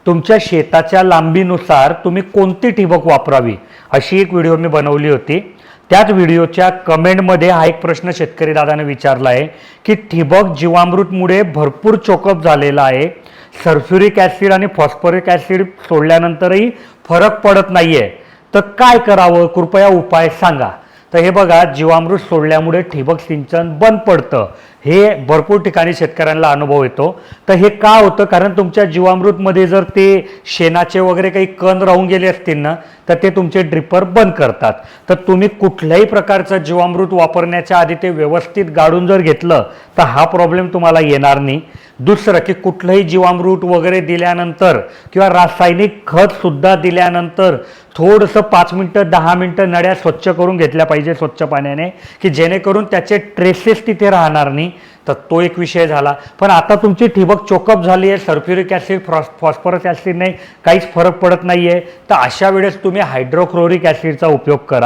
तुमच्या शेताच्या लांबीनुसार तुम्ही कोणती ठिबक वापरावी अशी एक व्हिडिओ मी बनवली होती। त्याच व्हिडिओच्या कमेंटमध्ये हा एक प्रश्न शेतकरी दादाने विचारला आहे की ठिबक जीवामृतमुळे भरपूर चोकअप झालेला आहे, सल्फ्युरिक ॲसिड आणि फॉस्फरिक ॲसिड सोडल्यानंतरही फरक पडत नाहीये, तर काय करावं, कृपया उपाय सांगा। तर हे बघा, जीवामृत सोडल्यामुळे ठिबक सिंचन बंद पडतं, हे भरपूर ठिकाणी शेतकऱ्यांना अनुभव येतो। तर हे का होतं, कारण तुमच्या जीवामृतमध्ये जर ते शेणाचे वगैरे काही कण राहून गेले असतील ना, तर ते तुमचे ड्रिपर बंद करतात। तर तुम्ही कुठल्याही प्रकारचं जीवामृत वापरण्याच्या आधी ते व्यवस्थित गाळून जर घेतलं तर हा प्रॉब्लेम तुम्हाला येणार नाही। दुसरं की कुठलंही जीवामृत वगैरे दिल्यानंतर किंवा रासायनिक खत सुद्धा दिल्यानंतर थोडंसं 5 मिनिटं 10 मिनिटं नळ्या स्वच्छ करून घेतल्या पाहिजे स्वच्छ पाण्याने, की जेणेकरून त्याचे ट्रेसेस तिथे राहणार नाही। तर तो एक विषय झाला। पण आता तुमची ठिबक चोकअप झाली आहे, सल्फ्युरिक ॲसिड फॉस्फरस ॲसिड नाही, काहीच फरक पडत नाही आहे, तर अशा वेळेस तुम्ही हायड्रोक्लोरिक ॲसिडचा उपयोग करा।